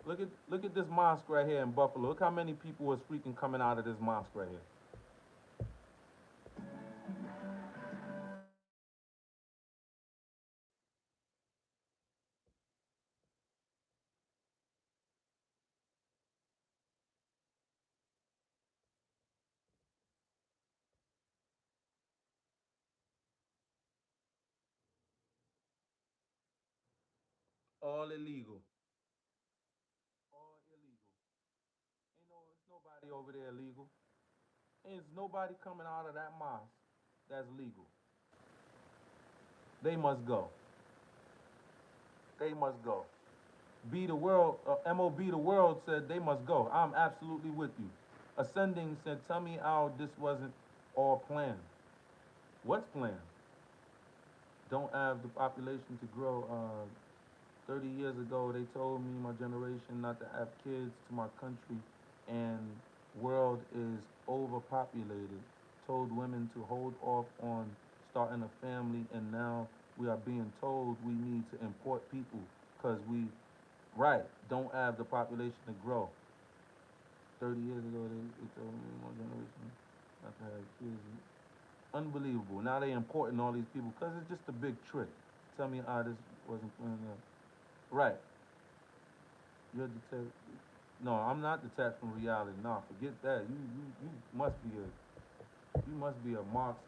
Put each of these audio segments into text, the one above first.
Look at this mosque right here in Buffalo. Look how many people was freaking coming out of this mosque right here. All illegal. All illegal. It's nobody over there illegal. There's nobody coming out of that mosque that's legal. They must go. They must go. Be the world, MOB the world said they must go. I'm absolutely with you. Ascending said, tell me how this wasn't all planned. What's planned? Don't have the population to grow. 30 years ago, they told me, my generation, not to have kids to my country, and world is overpopulated. Told women to hold off on starting a family, and now we are being told we need to import people because we, right, don't have the population to grow. 30 years ago, they told me, my generation, not to have kids. Unbelievable. Now they importing all these people because it's just a big trick. Tell me how this wasn't planned out. Right. You're detached. No, I'm not detached from reality. No, forget that. You must be a Marxist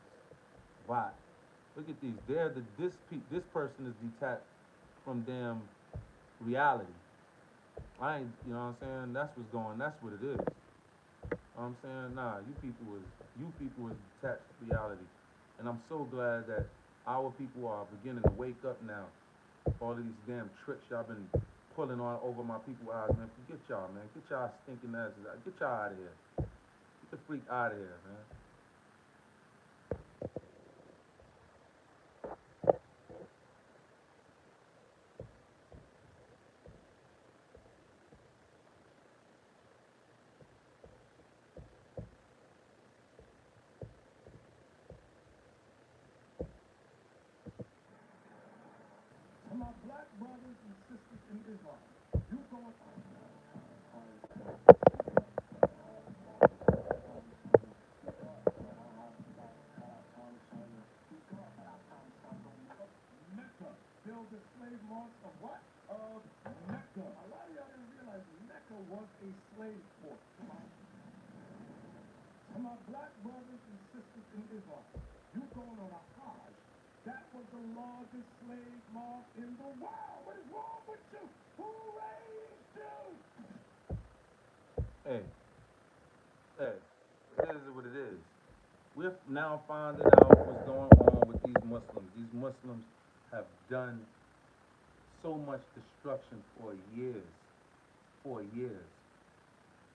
bot. Look at these. This person is detached from damn reality. I ain't. You know what I'm saying? That's what's going. That's what it is. You know what I'm saying? Nah, you people is detached from reality, and I'm so glad that our people are beginning to wake up now. All of these damn tricks y'all been pulling on over my people's eyes, man. Forget y'all, man. Get y'all stinking asses out. Get y'all out of here. Get the freak out of here, man. Hey, hey, it is what it is. We're now finding out what's going on with these Muslims. These Muslims have done so much destruction for years, for years.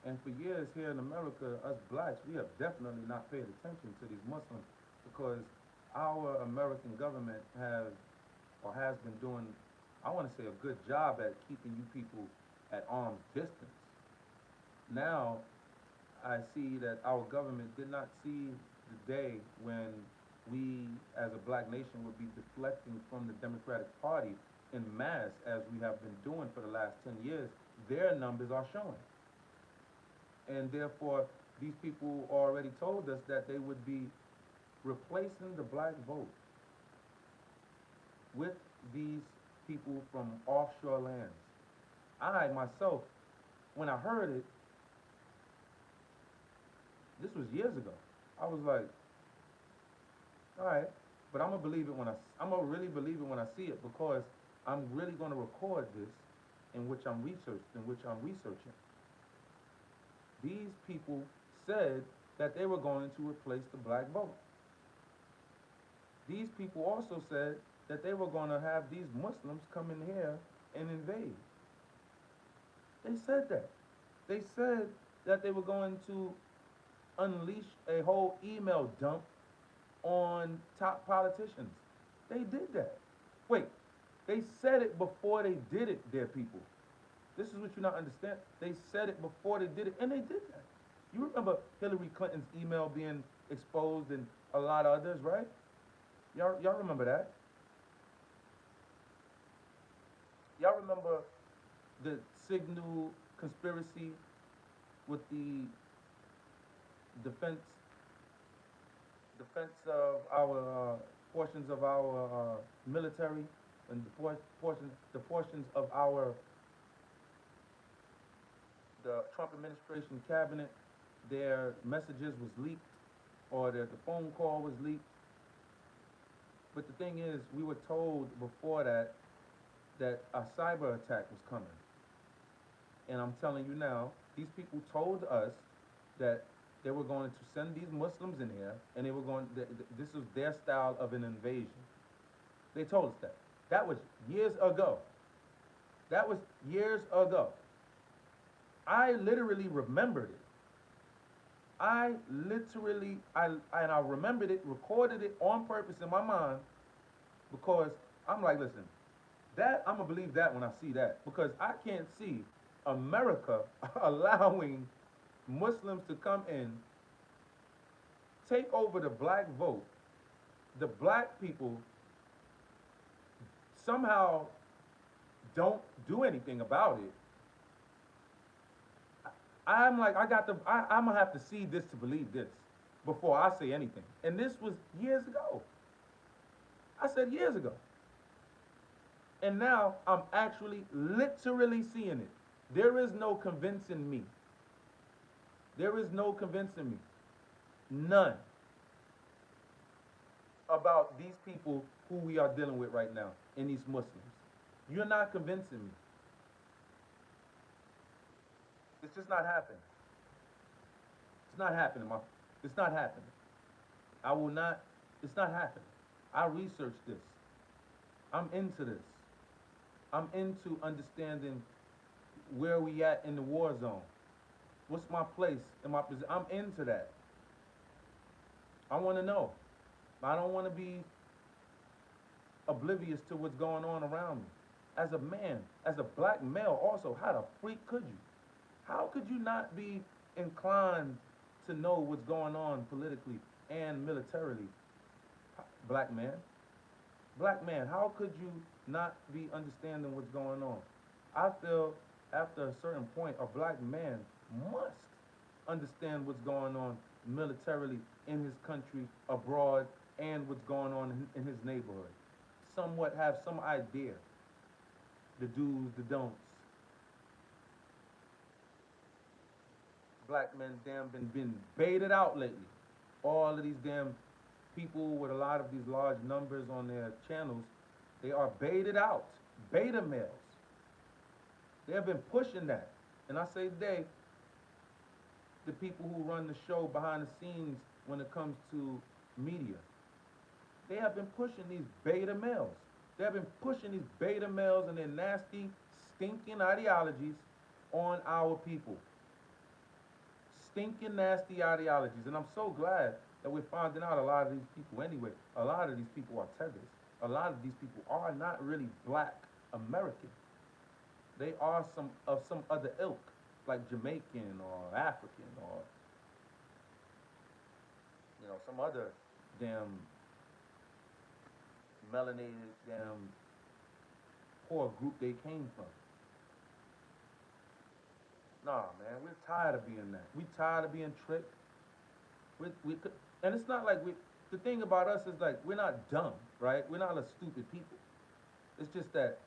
And for years here in America, us blacks, we have definitely not paid attention to these Muslims because our American government has been doing, I want to say, a good job at keeping you people at arm's distance. Now, I see that our government did not see the day when we, as a black nation, would be deflecting from the Democratic Party in mass as we have been doing for the last 10 years. Their numbers are showing. And therefore, these people already told us that they would be replacing the black vote with these people from offshore lands. I myself, when I heard it, this was years ago. I was like, all right, but I'm gonna really believe it when I see it because I'm really gonna record this in which I'm researching. These people said that they were going to replace the black vote. These people also said that they were going to have these Muslims come in here and invade. They said that. They said that they were going to unleash a whole email dump on top politicians. They did that. Wait, they said it before they did it, dear people. This is what you not understand. They said it before they did it, and they did that. You remember Hillary Clinton's email being exposed and a lot of others, right? Y'all remember that? Y'all remember the signal conspiracy with the defense defense of our portions of our military and the portions of our the Trump administration cabinet, their messages was leaked or the phone call was leaked. But the thing is, we were told before that that a cyber attack was coming. And I'm telling you now, these people told us that they were going to send these Muslims in here, and they were going. This was their style of an invasion. They told us that. That was years ago. That was years ago. I literally remembered it. I remembered it, recorded it on purpose in my mind because I'm like, listen, that I'm gonna believe that when I see that because I can't see America allowing Muslims to come in, take over the black vote, the black people somehow don't do anything about it. I'm like, I'm gonna have to see this to believe this before I say anything. And this was years ago. I said years ago. And now I'm actually literally seeing it. There is no convincing me. There is no convincing me. None about these people who we are dealing with right now and these Muslims. You're not convincing me. It's just not happening. It's not happening, it's not happening. I will not, it's not happening. I researched this. I'm into this. I'm into understanding where we at in the war zone. What's my place in my position? I'm into that. I want to know. I don't want to be oblivious to what's going on around me. As a man, as a black male, also, how the freak could you? How could you not be inclined to know what's going on politically and militarily? Black man. Black man, how could you not be understanding what's going on? I feel after a certain point, a black man must understand what's going on militarily in his country, abroad, and what's going on in his neighborhood. Somewhat have some idea, the do's, the don'ts. Black men damn been baited out lately. All of these damn people with a lot of these large numbers on their channels, they are baited out. Beta males. They have been pushing that. And I say they, the people who run the show behind the scenes when it comes to media, they have been pushing these beta males. They have been pushing these beta males and their nasty, stinking ideologies on our people. Stinking, nasty ideologies. And I'm so glad that we're finding out a lot of these people anyway. A lot of these people are teggers. A lot of these people are not really black American. They are some other ilk, like Jamaican or African or some other damn melanated damn poor group they came from. Nah, man, we're tired of being that. We tired of being tricked. We could, and it's not like we. The thing about us is like we're not dumb, right? We're not a stupid people. It's just that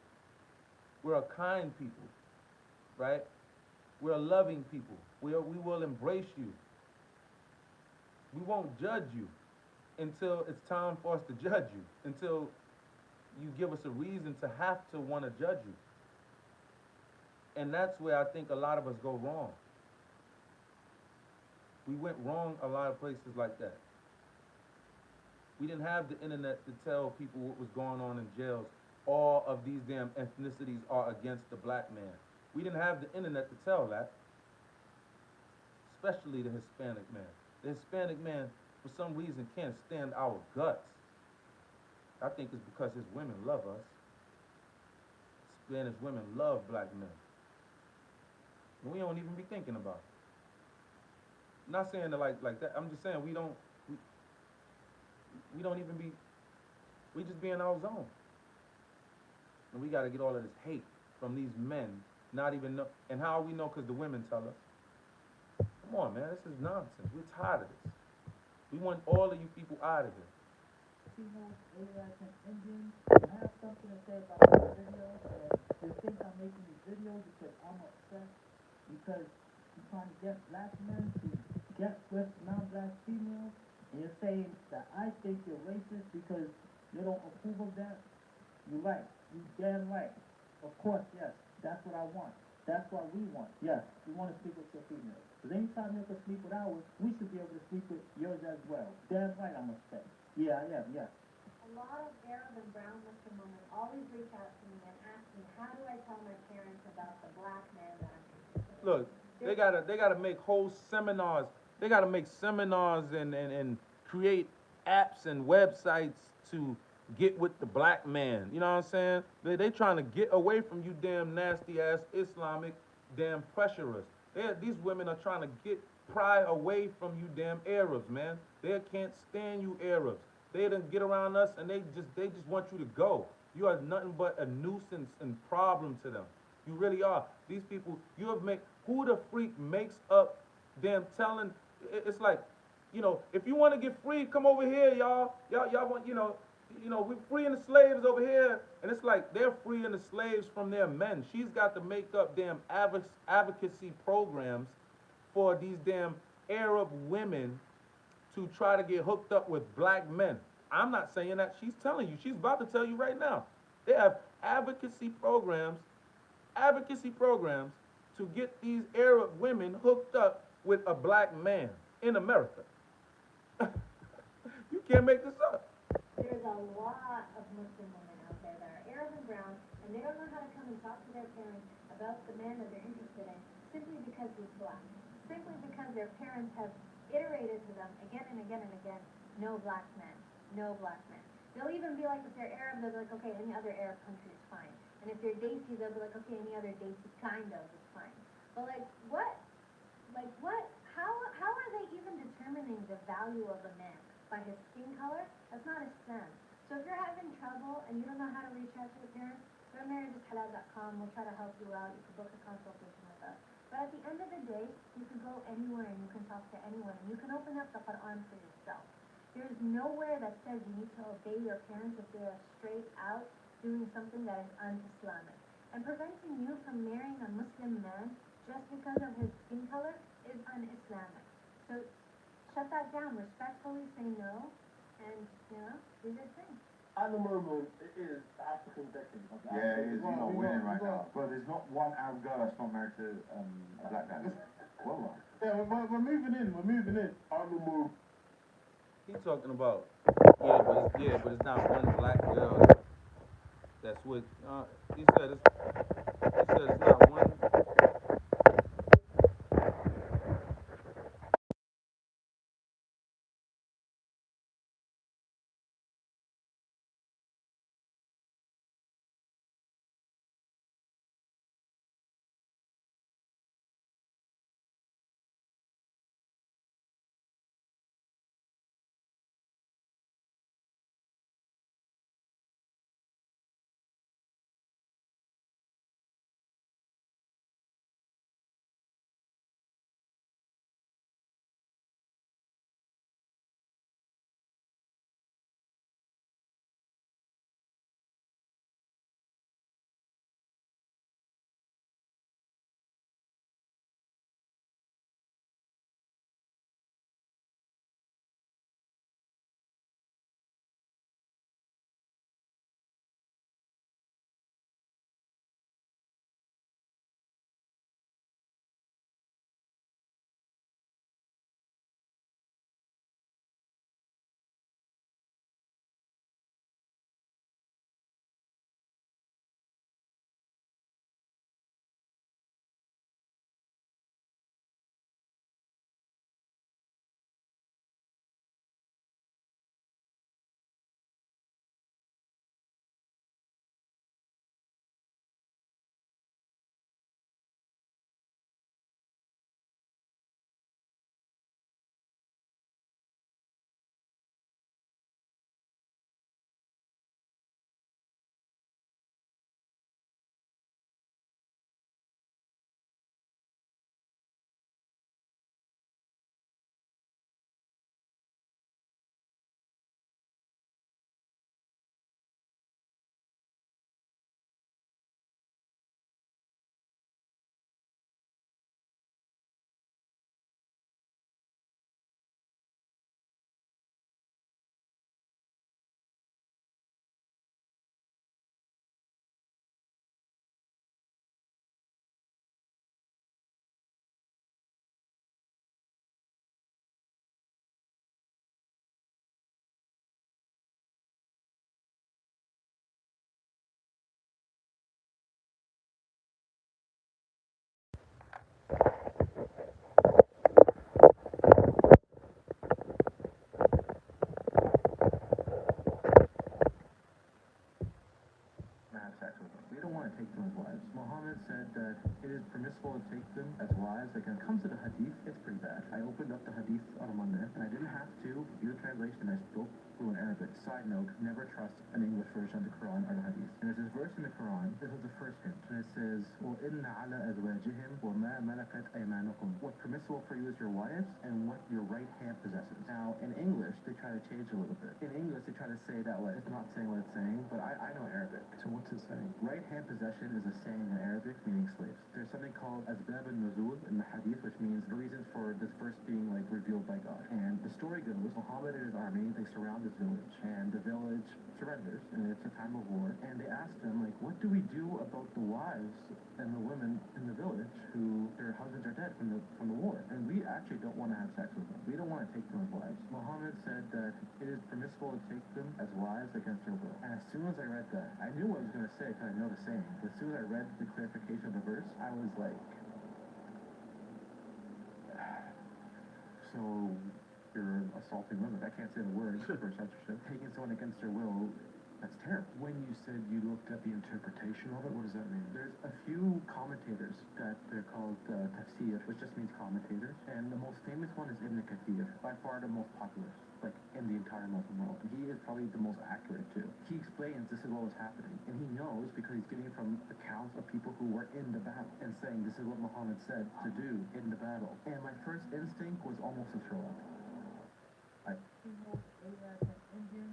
we're a kind people, right? We're a loving people. We will embrace you. We won't judge you until it's time for us to judge you. Until you give us a reason to have to want to judge you. And that's where I think a lot of us go wrong. We went wrong a lot of places like that. We didn't have the internet to tell people what was going on in jails. All of these damn ethnicities are against the black man. We didn't have the internet to tell that, especially the Hispanic man. The Hispanic man, for some reason, can't stand our guts. I think it's because his women love us. Spanish women love black men. And we don't even be thinking about it. I'm not saying that like that. I'm just saying we don't even be We just be in our zone. And we got to get all of this hate from these men, not even know. And how we know? Because the women tell us. Come on, man, this is nonsense. We're tired of this. We want all of you people out of here. Females, Arabs, and Indians. I have something to say about this video. They think I'm making these videos because I'm upset because you're trying to get black men to get with non-black females, and you're saying that I think you're racist because you don't approve of that. You're right. You damn right. Of course, yes. That's what I want. That's what we want. Yes, we want to sleep with your females. Because anytime you can sleep with ours, we should be able to sleep with yours as well. Damn right, I'm upset. Yeah, I am, yeah. A lot of Arab and brown Muslim women always reach out to me and ask me, how do I tell my parents about the black man that I'm interested in? Look, they gotta make whole seminars. They gotta make seminars and create apps and websites to get with the black man. You know what I'm saying? They trying to get away from you damn nasty ass Islamic damn pressurists. These women are trying to pry away from you damn Arabs, man. They can't stand you Arabs. They done get around us and they just want you to go. You are nothing but a nuisance and problem to them. You really are. These people, you have made, who the freak makes up them telling, it's like, if you want to get free, come over here, y'all. Y'all want, we're freeing the slaves over here. And it's like they're freeing the slaves from their men. She's got to make up damn advocacy programs for these damn Arab women to try to get hooked up with black men. I'm not saying that. She's telling you. She's about to tell you right now. They have advocacy programs to get these Arab women hooked up with a black man in America. You can't make this up. There's a lot of Muslim women out there that are Arab and brown, and they don't know how to come and talk to their parents about the man that they're interested in simply because he's black. Simply because their parents have iterated to them again and again and again, no black men, no black men. They'll even be like, if they're Arab, they'll be like, okay, any other Arab country is fine. And if they're Desi, they'll be like, okay, any other Desi kind of is fine. But like, what? Like what? How are they even determining the value of a man? By his skin color? That's not Islam. So if you're having trouble and you don't know how to reach out to your parents, go to marriageishalal.com. We'll try to help you out. You can book a consultation with us. But at the end of the day, you can go anywhere and you can talk to anyone and you can open up the Quran for yourself. There is nowhere that says you need to obey your parents if they are straight out doing something that is un-Islamic. And preventing you from marrying a Muslim man just because of his skin color is un-Islamic. So shut that down. Respectfully say no, and do your thing. At the moment, it is African decade. Yeah, it is. You're not winning right now. But there's not one Arab girl that's not married to a black guy. Well, Yeah, we're moving in. We're moving in. On the move. He's talking about, but it's not one black girl that's with. He said it's not one. permissible to take them as wives. Like when it comes to the hadith, it's pretty bad. I opened up the hadith on a Monday, and I didn't have to do the translation. I spoke fluent Arabic. Side note, never trust an English version of the Quran or the hadith. And there's this verse in the Quran, this is the first hint, and it says, وَإِنَّ عَلَى أَزْوَاجِهِمْ وَمَا مَلَكَتْ أَيْمَانُكُمْ. What's permissible for you is your wives and what your right hand possesses. Now, in English, they try to change a little bit. In English, they try to say that way. It's not saying what it's saying, but I know Arabic. So what's it saying? Right hand possession is a saying in Arabic meaning slaves. There's something called Asbab al-Nuzul in the hadith, which means the reasons for this verse being like revealed by God. And the story goes, Muhammad and his army, they surround this village, and the village surrenders, and it's a time of war. And they ask them, like, what do we do about the wives and the women in the village who their husbands are dead from the war? And we actually don't want to have sex with them. We don't want to take them as wives. Muhammad said that it is permissible to take them as wives against their will. And as soon as I read that, I knew what I was going to say because I know the saying. But as soon as I read the clarification of the verse, I was like, so you're assaulting women. I can't say the word for censorship. Taking someone against their will, that's terrible. When you said you looked at the interpretation of it, what does that mean? There's a few commentators that they're called tafsir, which just means commentators. And the most famous one is Ibn Kathir, by far the most popular, like in the entire Muslim world. He is probably the most accurate too. He explains this is what was happening. And he knows because he's getting from accounts of people who were in the battle and saying this is what Muhammad said to do in the battle. And my first instinct was almost to throw up. You know what I'm saying? You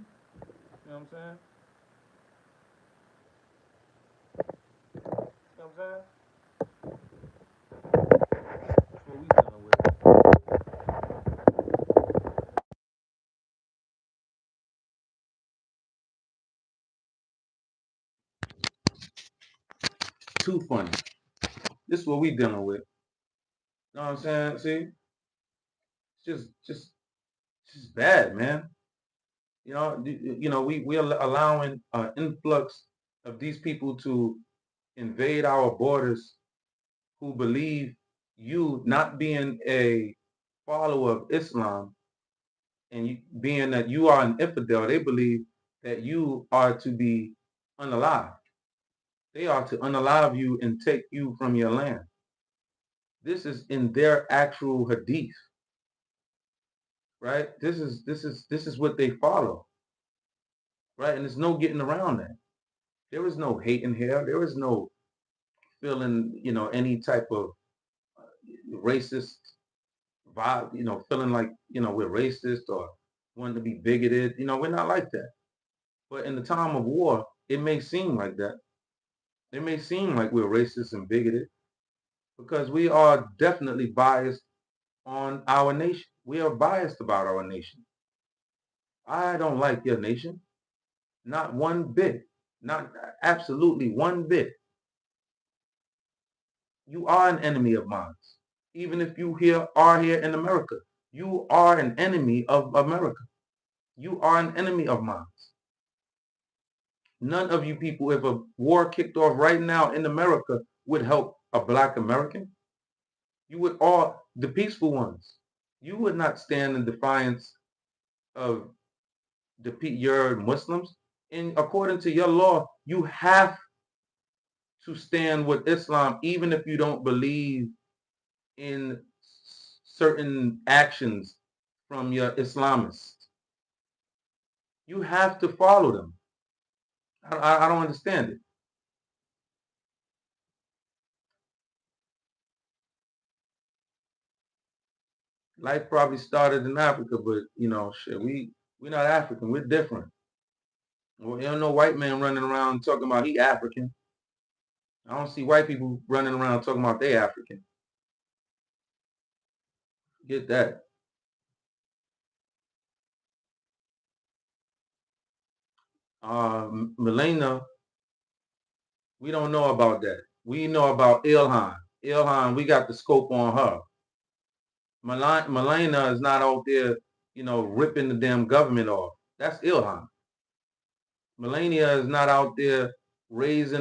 know what I'm saying? That's what we dealing with. Too funny. This is what we dealing with. You know what I'm saying? See? It's just bad, man. You know, we are allowing an influx of these people to invade our borders who believe you not being a follower of Islam and being that you are an infidel, they believe that you are to be unalived. They are to unalive you and take you from your land. This is in their actual hadith, right? This is what they follow, right? And there's no getting around that. There is no hate in here. There is no feeling, any type of racist vibe, feeling like, we're racist or wanting to be bigoted. We're not like that. But in the time of war, it may seem like that. It may seem like we're racist and bigoted because we are definitely biased on our nation. We are biased about our nation. I don't like your nation. Not one bit. Not absolutely one bit. You are an enemy of mine. Even if you are here in America, you are an enemy of America. You are an enemy of mine. None of you people, if a war kicked off right now in America, would help a black American. You would all, the peaceful ones, you would not stand in defiance of your Muslims. And according to your law, you have to stand with Islam, even if you don't believe in certain actions from your Islamists. You have to follow them. I don't understand it. Life probably started in Africa, but shit, we're not African. We're different. Well, you don't know white man running around talking about he African. I don't see white people running around talking about they African. Get that. Melena, we don't know about that. We know about Ilhan. Ilhan, we got the scope on her. Melena is not out there, ripping the damn government off. That's Ilhan. Melania is not out there raising